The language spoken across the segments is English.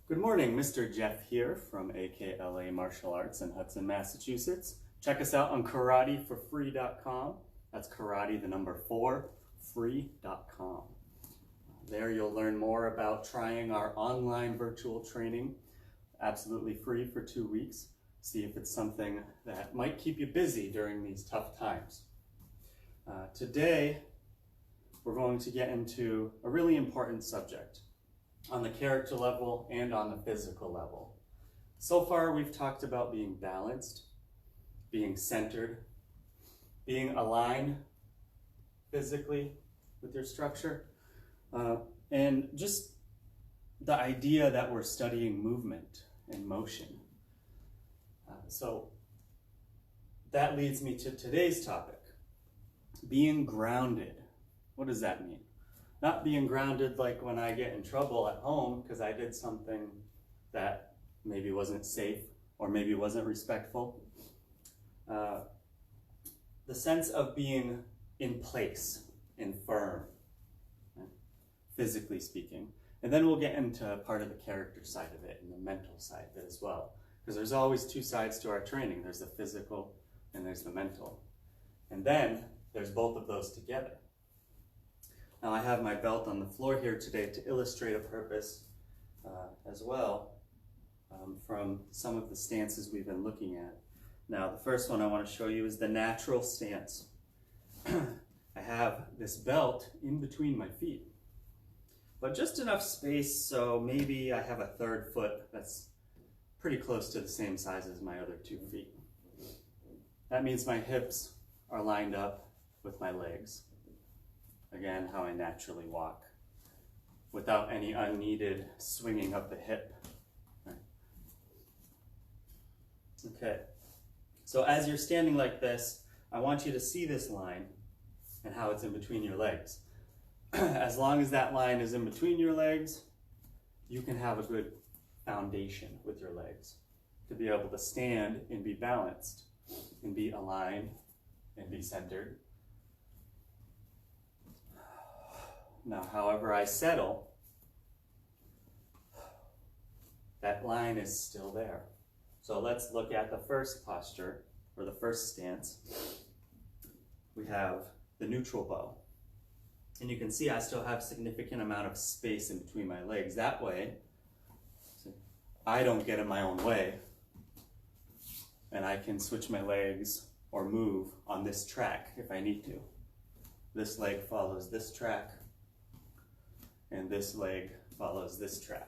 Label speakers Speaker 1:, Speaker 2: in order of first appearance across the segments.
Speaker 1: Good morning, Mr. Jeff here from AKLA Martial Arts in Hudson, Massachusetts. Check us out on karateforfree.com. That's karate, the number 4, free.com. There you'll learn more about trying our online virtual training, absolutely free for 2 weeks. See if it's something that might keep you busy during these tough times. Today, we're going to get into a really important subject on the character level and on the physical level. So far, we've talked about being balanced, being centered, being aligned physically with your structure, and just the idea that we're studying movement and motion. So that leads me to today's topic, being grounded. What does that mean? Not being grounded like when I get in trouble at home because I did something that maybe wasn't safe or maybe wasn't respectful. The sense of being in place and firm, right? Physically speaking. And then we'll get into part of the character side of it and the mental side of it as well. Because there's always two sides to our training. There's the physical and there's the mental. And then there's both of those together. Now I have my belt on the floor here today to illustrate a purpose as well from some of the stances we've been looking at. Now the first one I want to show you is the natural stance. I have this belt in between my feet, but just enough space so maybe I have a third foot that's pretty close to the same size as my other 2 feet. That means my hips are lined up with my legs. Again, how I naturally walk, without any unneeded swinging of the hip. Right. Okay, so as you're standing like this, I want you to see this line and how it's in between your legs. As long as that line is in between your legs, you can have a good foundation with your legs to be able to stand and be balanced and be aligned and be centered. Now, however I settle, that line is still there. So let's look at the first posture, or the first stance. We have the neutral bow. And you can see I still have a significant amount of space in between my legs. That way, I don't get in my own way, and I can switch my legs or move on this track if I need to. This leg follows this track, and this leg follows this track.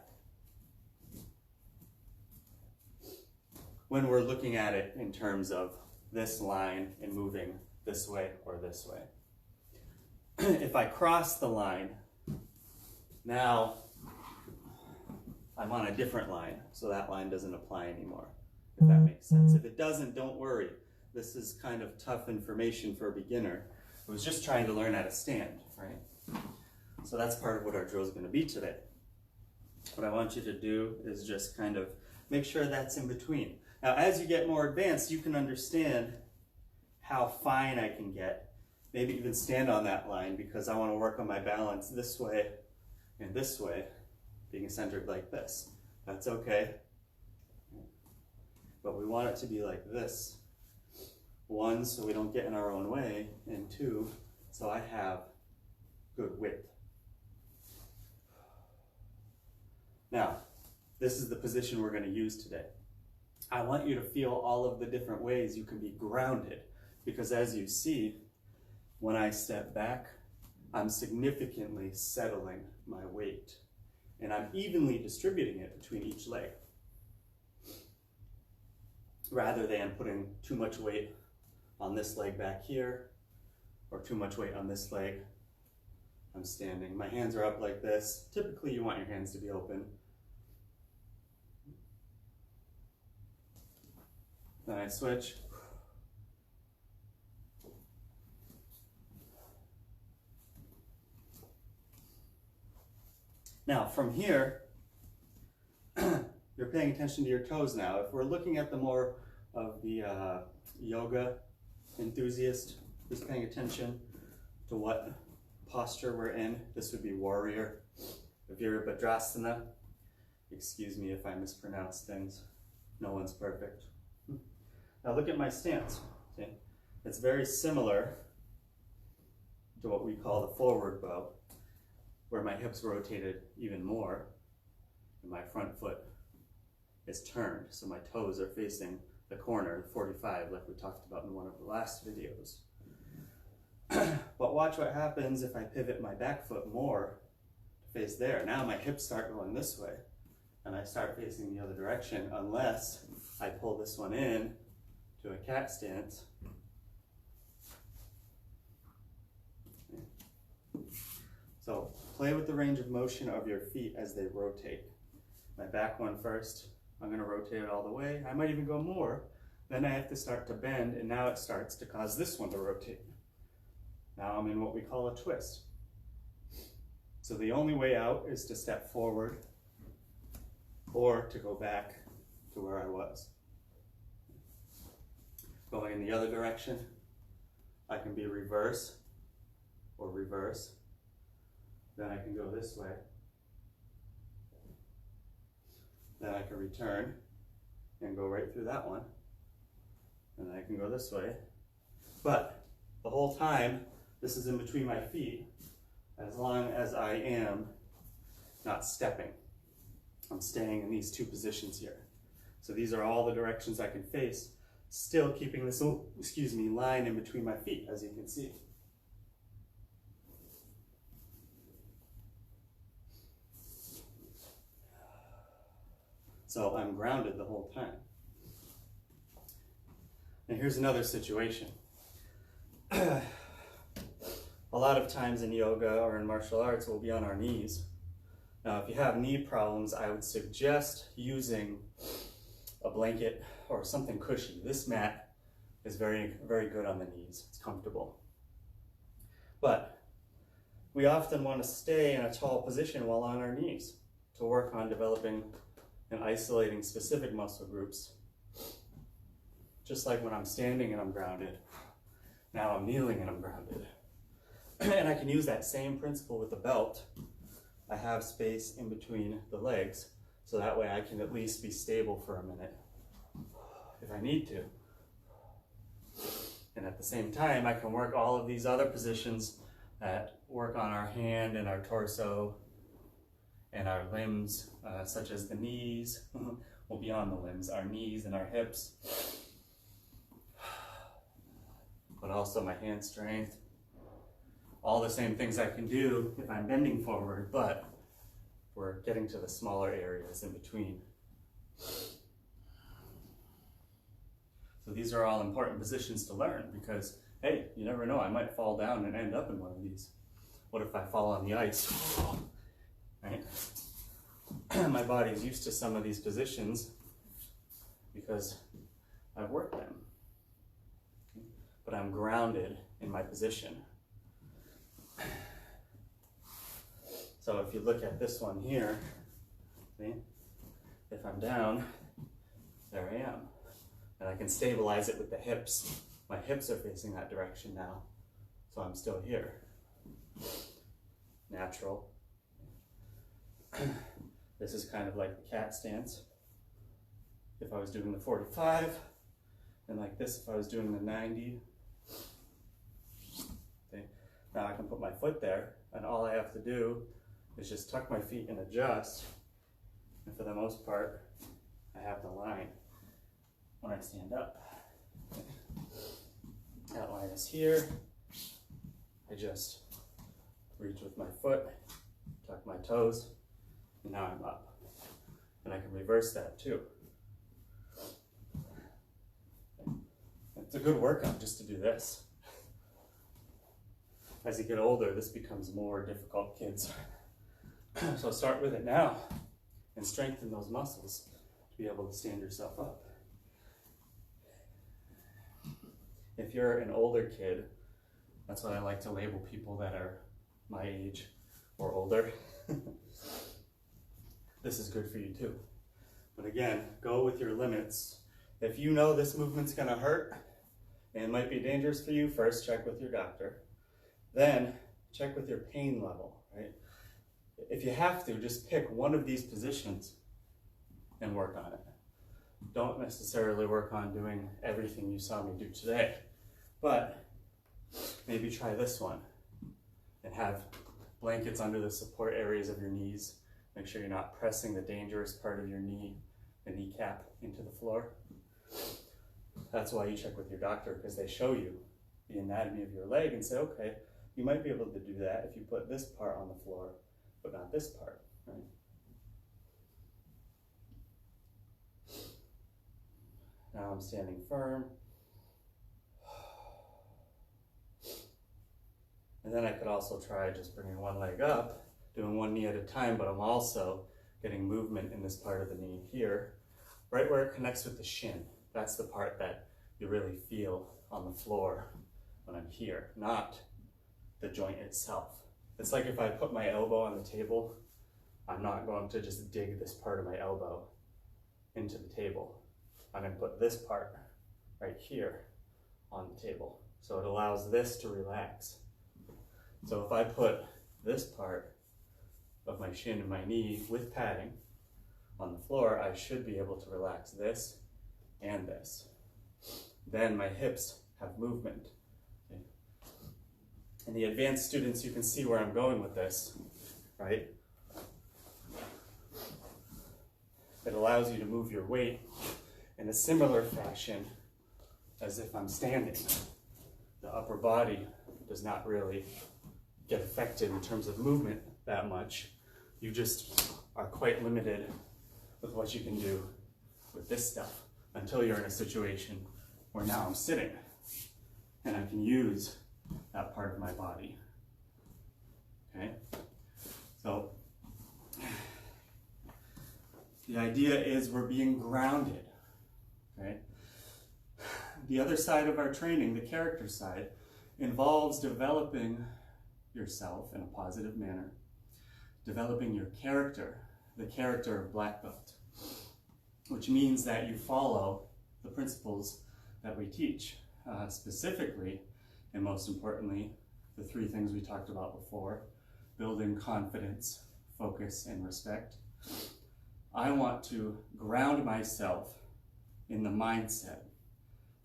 Speaker 1: When we're looking at it in terms of this line and moving this way or this way. If I cross the line, now I'm on a different line, so that line doesn't apply anymore, if that makes sense. If it doesn't, don't worry. This is kind of tough information for a beginner who was just trying to learn how to stand, right? So that's part of what our drill is going to be today. What I want you to do is just kind of make sure that's in between. Now, as you get more advanced, you can understand how fine I can get. Maybe even stand on that line because I want to work on my balance this way and this way, being centered like this. That's okay. But we want it to be like this. 1, so we don't get in our own way, and 2, so I have good width. Now, this is the position we're going to use today. I want you to feel all of the different ways you can be grounded, because as you see, when I step back, I'm significantly settling my weight, and I'm evenly distributing it between each leg, rather than putting too much weight on this leg back here, or too much weight on this leg. I'm standing. My hands are up like this. Typically, you want your hands to be open. Then I switch. Now, from here, you're paying attention to your toes now. If we're looking at the more of the yoga enthusiast who's paying attention to what posture we're in, this would be warrior, Virabhadrasana. Excuse me if I mispronounce things. No one's perfect. Now look at my stance. See? It's very similar to what we call the forward bow, where my hips rotated even more and my front foot is turned, so my toes are facing the corner, the 45, like we talked about in one of the last videos. But watch what happens if I pivot my back foot more to face there. Now my hips start going this way, and I start facing the other direction, unless I pull this one in to a cat stance. So play with the range of motion of your feet as they rotate. My back one first, I'm going to rotate it all the way. I might even go more. Then I have to start to bend, and now it starts to cause this one to rotate. Now I'm in what we call a twist. So the only way out is to step forward or to go back to where I was. Going in the other direction, I can be reverse or reverse. Then I can go this way. Then I can return and go right through that one. And I can go this way. But the whole time, this is in between my feet, as long as I am not stepping. I'm staying in these two positions here. So these are all the directions I can face, still keeping this, line in between my feet, as you can see. So I'm grounded the whole time. And here's another situation. A lot of times in yoga or in martial arts, we'll be on our knees. Now, if you have knee problems, I would suggest using a blanket or something cushy. This mat is very, very good on the knees. It's comfortable. But we often want to stay in a tall position while on our knees to work on developing and isolating specific muscle groups. Just like when I'm standing and I'm grounded. Now I'm kneeling and I'm grounded. And I can use that same principle with the belt. I have space in between the legs, so that way I can at least be stable for a minute if I need to. And at the same time, I can work all of these other positions that work on our hand and our torso and our limbs, such as the knees. Will be on the limbs, our knees and our hips. But also my hand strength. All the same things I can do if I'm bending forward, but we're getting to the smaller areas in between. So these are all important positions to learn because, hey, you never know, I might fall down and end up in one of these. What if I fall on the ice? Right? My body's used to some of these positions because I've worked them. But I'm grounded in my position. So if you look at this one here, see, if I'm down, there I am. And I can stabilize it with the hips. My hips are facing that direction now, so I'm still here. Natural. This is kind of like the cat stance. If I was doing the 45, and like this if I was doing the 90. Okay. Now I can put my foot there, and all I have to do is just tuck my feet and adjust. And for the most part, I have the line when I stand up. Okay. That line is here. I just reach with my foot, tuck my toes, and now I'm up. And I can reverse that too. It's a good workout just to do this. As you get older, this becomes more difficult, kids. So start with it now and strengthen those muscles to be able to stand yourself up. If you're an older kid, that's what I like to label people that are my age or older. This is good for you too. But again, go with your limits. If you know this movement's gonna hurt and it might be dangerous for you, first check with your doctor. Then check with your pain level, right? If you have to, just pick one of these positions and work on it. Don't necessarily work on doing everything you saw me do today, but maybe try this one and have blankets under the support areas of your knees. Make sure you're not pressing the dangerous part of your knee, the kneecap, into the floor. That's why you check with your doctor, because they show you the anatomy of your leg and say, okay, you might be able to do that if you put this part on the floor, but not this part, right? Now I'm standing firm. And then I could also try just bringing one leg up, doing one knee at a time, but I'm also getting movement in this part of the knee here, right where it connects with the shin. That's the part that you really feel on the floor when I'm here, not the joint itself. It's like if I put my elbow on the table, I'm not going to just dig this part of my elbow into the table. I'm going to put this part right here on the table. So it allows this to relax. So if I put this part of my shin and my knee with padding on the floor, I should be able to relax this and this. Then my hips have movement. Okay. And the advanced students, you can see where I'm going with this, right? It allows you to move your weight in a similar fashion as if I'm standing. The upper body does not really get affected in terms of movement that much. You just are quite limited with what you can do with this stuff until you're in a situation where now I'm sitting and I can use that part of my body. Okay? So the idea is we're being grounded. Okay? The other side of our training, the character side, involves developing yourself in a positive manner, developing your character, the character of black belt, which means that you follow the principles that we teach, specifically, and most importantly, the three things we talked about before: building confidence, focus, and respect. I want to ground myself in the mindset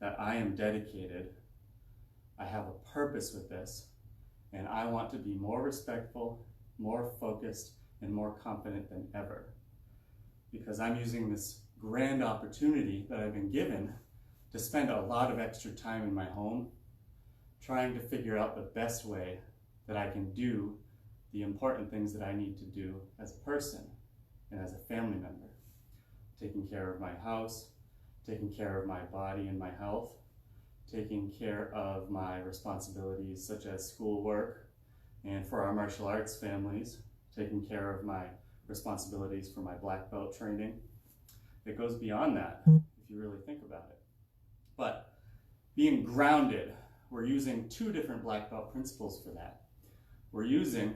Speaker 1: that I am dedicated, I have a purpose with this, and I want to be more respectful, more focused, and more confident than ever. Because I'm using this grand opportunity that I've been given to spend a lot of extra time in my home trying to figure out the best way that I can do the important things that I need to do as a person and as a family member. Taking care of my house, taking care of my body and my health, taking care of my responsibilities such as schoolwork, and for our martial arts families, taking care of my responsibilities for my black belt training. It goes beyond that, if you really think about it. But being grounded, we're using two different black belt principles for that. We're using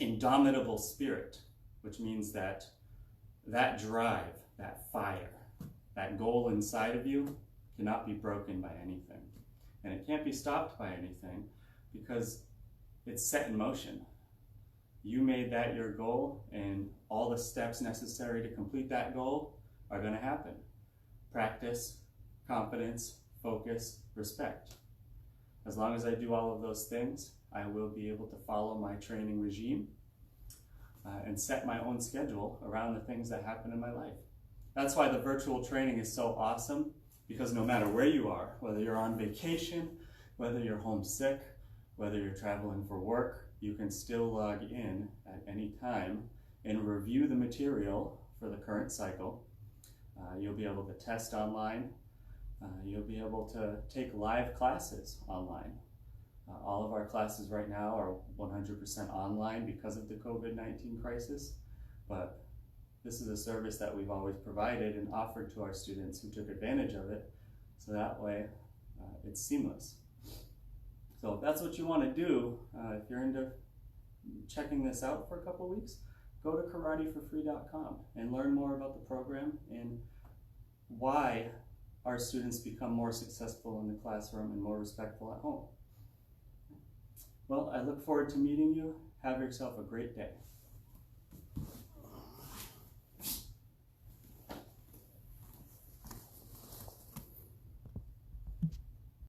Speaker 1: indomitable spirit, which means that drive, that fire, that goal inside of you cannot be broken by anything. And it can't be stopped by anything because it's set in motion. You made that your goal, and all the steps necessary to complete that goal are going to happen. Practice, confidence, focus, respect. As long as I do all of those things, I will be able to follow my training regime and set my own schedule around the things that happen in my life. That's why the virtual training is so awesome, because no matter where you are, whether you're on vacation, whether you're homesick, whether you're traveling for work, you can still log in at any time and review the material for the current cycle. You'll be able to test online. You'll be able to take live classes online. All of our classes right now are 100% online because of the COVID-19 crisis, but this is a service that we've always provided and offered to our students who took advantage of it, so that way it's seamless. So if that's what you want to do, if you're into checking this out for a couple weeks, go to karateforfree.com and learn more about the program and why our students become more successful in the classroom and more respectful at home. Well, I look forward to meeting you. Have yourself a great day.